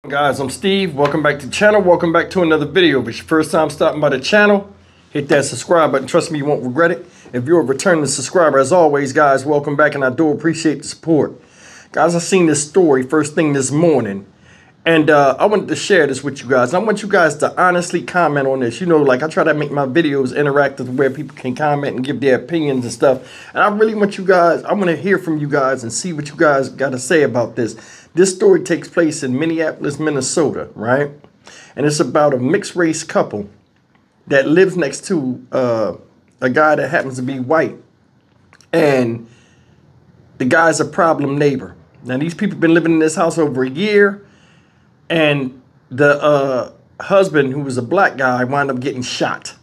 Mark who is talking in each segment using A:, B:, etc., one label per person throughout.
A: Guys, I'm Steve. Welcome back to the channel. Welcome back to another video. If it's your first time stopping by the channel, hit that subscribe button. Trust me, you won't regret it. If you're a returning subscriber, as always, guys, welcome back, and I do appreciate the support. Guys, I seen this story first thing this morning, and I wanted to share this with you guys. I want you guys to honestly comment on this. You know, like I try to make my videos interactive where people can comment and give their opinions and stuff. And I really want you guys, I want to hear from you guys and see what you guys got to say about this. This story takes place in Minneapolis, Minnesota, right? And it's about a mixed race couple that lives next to a guy that happens to be white. And the guy's a problem neighbor. Now, these people have been living in this house over a year. And the husband, who was a black guy, wound up getting shot.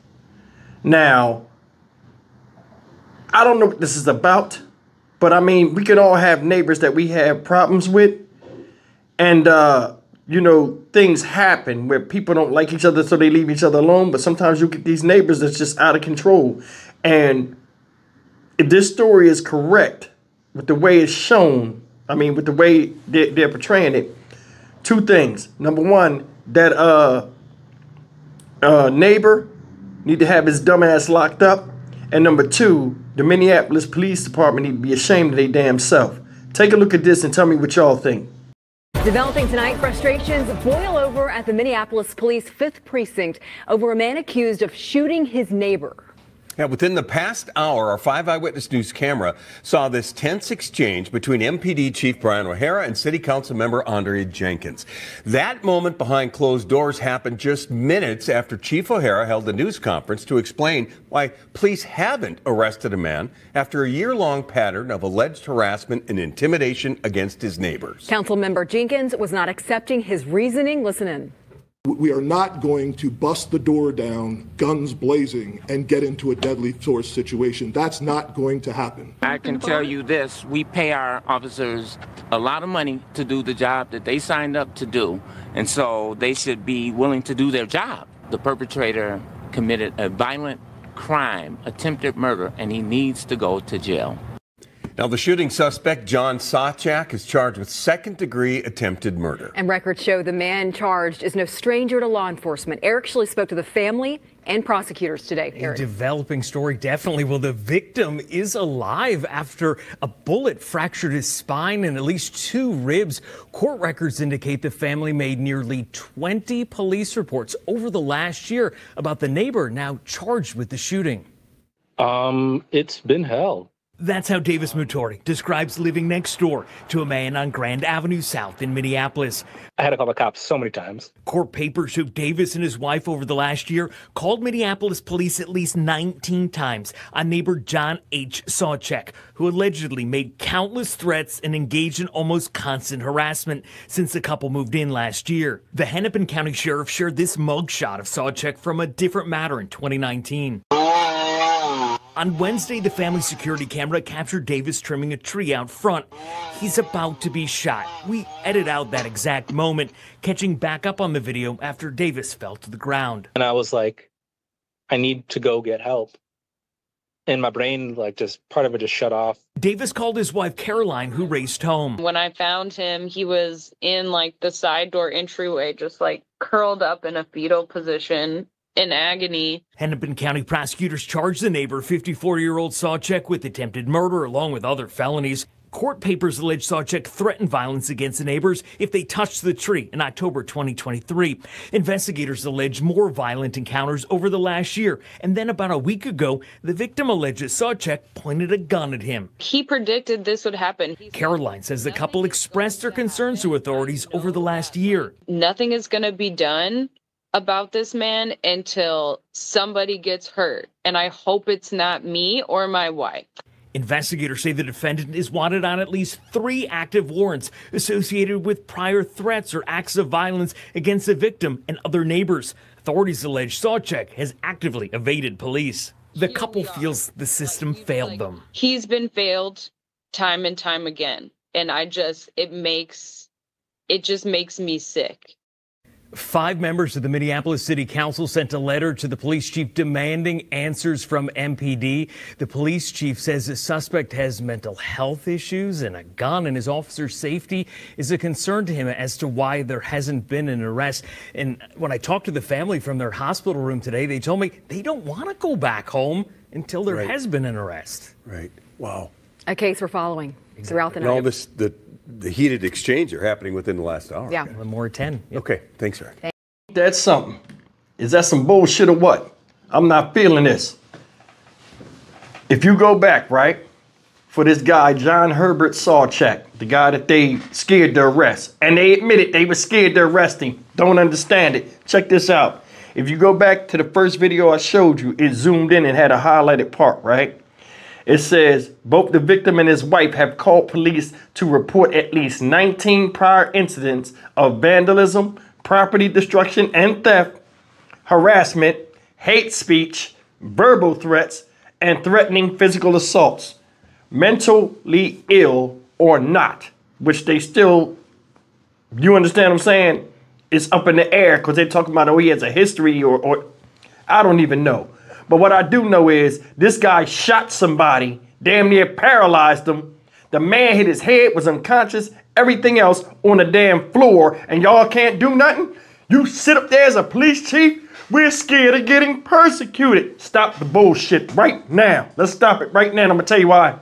A: Now, I don't know what this is about. But, I mean, we can all have neighbors that we have problems with. And, you know, things happen where people don't like each other, so they leave each other alone. But sometimes you get these neighbors that's just out of control. And if this story is correct with the way it's shown, I mean, with the way they're portraying it, two things. Number one, that neighbor need to have his dumb ass locked up. And number two, the Minneapolis Police Department need to be ashamed of their damn self. Take a look at this and tell me what y'all think.
B: Developing tonight, frustrations boil over at the Minneapolis Police 5th Precinct over a man accused of shooting his neighbor.
C: Yeah, within the past hour, our 5 Eyewitness News camera saw this tense exchange between MPD Chief Brian O'Hara and City Council member Andre Jenkins. That moment behind closed doors happened just minutes after Chief O'Hara held a news conference to explain why police haven't arrested a man after a year-long pattern of alleged harassment and intimidation against his neighbors.
B: Council member Jenkins was not accepting his reasoning. Listen in.
D: We are not going to bust the door down, guns blazing, and get into a deadly force situation. That's not going to happen.
E: I can tell you this, we pay our officers a lot of money to do the job that they signed up to do, and so they should be willing to do their job. The perpetrator committed a violent crime, attempted murder, and he needs to go to jail.
C: Now, the shooting suspect, John Sawchak, is charged with second-degree attempted murder.
B: And records show the man charged is no stranger to law enforcement. Eric actually spoke to the family and prosecutors today.
F: A developing story, definitely. Well, the victim is alive after a bullet fractured his spine and at least 2 ribs. Court records indicate the family made nearly 20 police reports over the last year about the neighbor now charged with the shooting.
G: It's been hell.
F: That's how Davis Mutori describes living next door to a man on Grand Avenue South in Minneapolis.
G: I had to call the cops so many times.
F: Court papers show Davis and his wife over the last year called Minneapolis police at least 19 times on neighbor John H. Sawchek, who allegedly made countless threats and engaged in almost constant harassment since the couple moved in last year. The Hennepin County Sheriff shared this mugshot of Sawchek from a different matter in 2019. On Wednesday, the family security camera captured Davis trimming a tree out front. He's about to be shot. We edit out that exact moment, catching back up on the video after Davis fell to the ground.
G: And I was like, I need to go get help. And my brain, like, just part of it just shut off.
F: Davis called his wife Caroline, who raced home.
H: When I found him, he was in like the side door entryway, just like curled up in a fetal position, in agony.
F: Hennepin County prosecutors charged the neighbor, 54-year-old Sawchek, with attempted murder along with other felonies. Court papers allege Sawchek threatened violence against the neighbors if they touched the tree in October 2023. Investigators allege more violent encounters over the last year. And then about a week ago, the victim alleges Sawchek pointed a gun at him.
H: He predicted this would happen.
F: Caroline says the couple expressed their concerns to authorities over the last year.
H: Nothing is going to be done about this man until somebody gets hurt. And I hope it's not me or my wife.
F: Investigators say the defendant is wanted on at least 3 active warrants associated with prior threats or acts of violence against the victim and other neighbors. Authorities allege Sawchek has actively evaded police. The couple feels the system failed them.
H: He's been failed time and time again. And it just makes me sick.
F: 5 members of the Minneapolis City Council sent a letter to the police chief demanding answers from MPD. The police chief says the suspect has mental health issues and a gun, and his officer's safety is a concern to him as to why there hasn't been an arrest. And when I talked to the family from their hospital room today, they told me they don't want to go back home until there has been an arrest.
C: Right. Wow.
B: A case we're following throughout the night.
C: And all this, the heated exchange are happening within the last hour.
B: Yeah.
F: One more at 10. Yep.
C: Okay. Thanks, Eric.
A: That's something. Is that some bullshit or what? I'm not feeling this. If you go back, right, for this guy, John Herbert Sawcheck, the guy that they scared to arrest, and they admitted they were scared to arrest him. Don't understand it. Check this out. If you go back to the first video I showed you, it zoomed in and had a highlighted part, right? It says both the victim and his wife have called police to report at least 19 prior incidents of vandalism, property destruction and theft, harassment, hate speech, verbal threats, and threatening physical assaults, mentally ill or not, which they still, you understand what I'm saying? It's up in the air because they're talking about, oh, he has a history or I don't even know. But what I do know is this guy shot somebody, damn near paralyzed him. The man hit his head, was unconscious, everything else on the damn floor, and y'all can't do nothing? You sit up there as a police chief? We're scared of getting persecuted. Stop the bullshit right now. Let's stop it right now, and I'm gonna tell you why.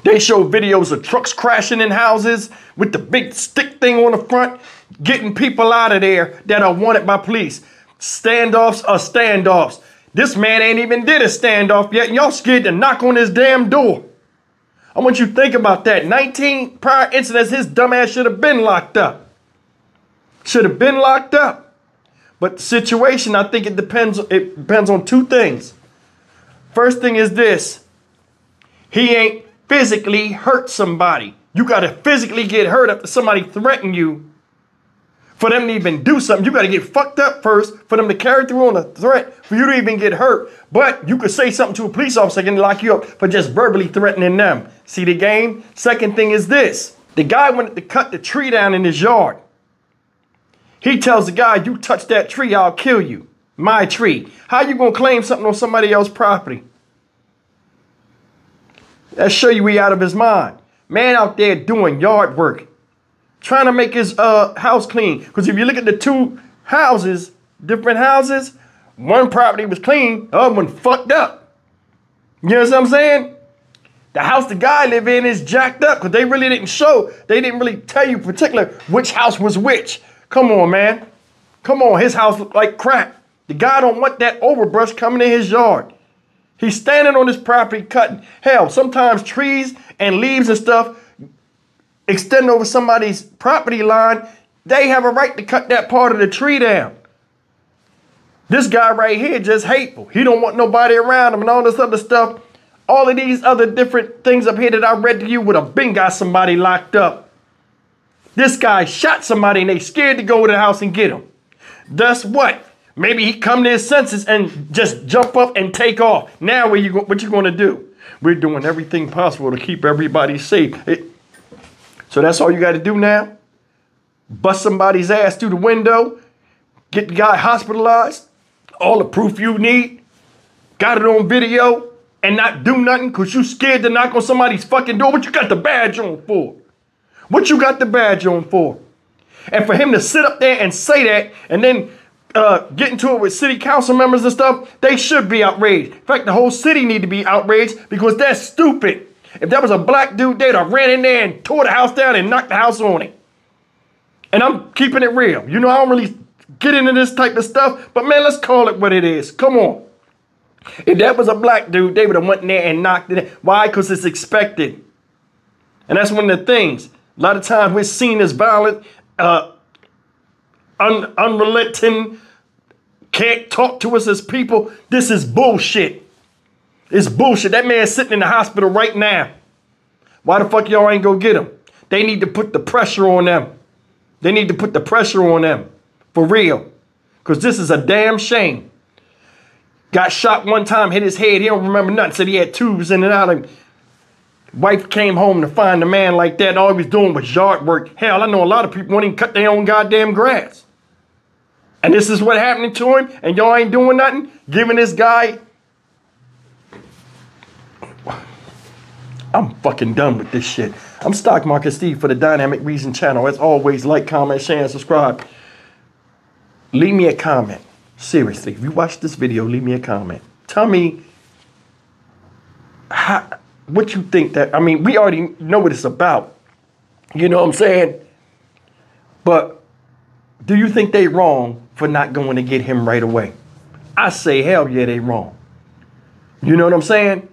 A: They show videos of trucks crashing in houses with the big stick thing on the front, getting people out of there that are wanted by police. Standoffs are standoffs. This man ain't even did a standoff yet, and y'all scared to knock on his damn door. I want you to think about that. 19 prior incidents, his dumb ass should have been locked up. Should have been locked up. But the situation, I think it depends on two things. First thing is this. He ain't physically hurt somebody. You got to physically get hurt after somebody threatened you. For them to even do something, you got to get fucked up first for them to carry through on a threat for you to even get hurt. But you could say something to a police officer and lock you up for just verbally threatening them. See the game? Second thing is this. The guy wanted to cut the tree down in his yard. He tells the guy, you touch that tree, I'll kill you. My tree. How you going to claim something on somebody else's property? That show you he out of his mind. Man out there doing yard work. Trying to make his house clean. Because if you look at the two houses, different houses, one property was clean, the other one fucked up. You know what I'm saying? The house the guy live in is jacked up because they really didn't show. They didn't really tell you particular which house was which. Come on, man. Come on, his house looked like crap. The guy don't want that overbrush coming in his yard. He's standing on his property cutting. Hell, sometimes trees and leaves and stuff extend over somebody's property line. They have a right to cut that part of the tree down. This guy right here just hateful. He don't want nobody around him and all this other stuff. All of these other different things up here that I read to you would have been got somebody locked up. This guy shot somebody and they scared to go to the house and get him. Thus what? Maybe he come to his senses and just jump up and take off. Now what you going to do? We're doing everything possible to keep everybody safe. So that's all you got to do now? Bust somebody's ass through the window, get the guy hospitalized, all the proof you need, got it on video, and not do nothing because you scared to knock on somebody's fucking door. What you got the badge on for? What you got the badge on for? And for him to sit up there and say that and then get into it with city council members and stuff, they should be outraged. In fact, the whole city need to be outraged because that's stupid. If that was a black dude, they'd have ran in there and tore the house down and knocked the house on it. And I'm keeping it real. You know, I don't really get into this type of stuff, but man, let's call it what it is. Come on. If that was a black dude, they would have went in there and knocked it in. Why? Because it's expected. And that's one of the things. A lot of times we're seen as violent, unrelenting, can't talk to us as people. This is bullshit. It's bullshit. That man's sitting in the hospital right now. Why the fuck y'all ain't go get him? They need to put the pressure on them. They need to put the pressure on them. For real. Because this is a damn shame. Got shot one time, hit his head. He don't remember nothing. Said he had tubes in and out of him. Wife came home to find a man like that. And all he was doing was yard work. Hell, I know a lot of people won't even cut their own goddamn grass. And this is what happening to him, and y'all ain't doing nothing? Giving this guy... I'm fucking done with this shit. I'm Stock Market Steve for the Dynamic Reason channel. As always, like, comment, share, and subscribe. Leave me a comment. Seriously, if you watch this video, leave me a comment. Tell me what you think that... I mean, we already know what it's about. You know what I'm saying? But do you think they wrong for not going to get him right away? I say, hell yeah, they wrong. You know what I'm saying?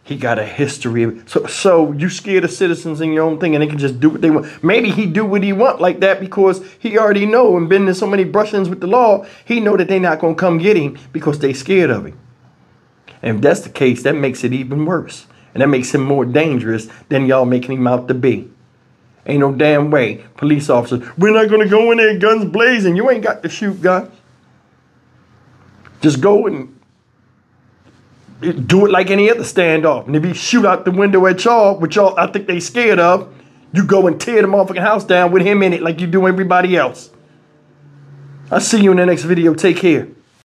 A: He got a history. So you scared of citizens in your own thing and they can just do what they want. Maybe he do what he want like that because he already know and been in so many brush-ins with the law. He know that they not going to come get him because they scared of him. And if that's the case, that makes it even worse. And that makes him more dangerous than y'all making him out to be. Ain't no damn way. Police officers, we're not going to go in there guns blazing. You ain't got to shoot guns. Just go and do it like any other standoff. And if he shoot out the window at y'all, which y'all I think they scared of, you go and tear the motherfucking house down with him in it like you do everybody else. I'll see you in the next video. Take care.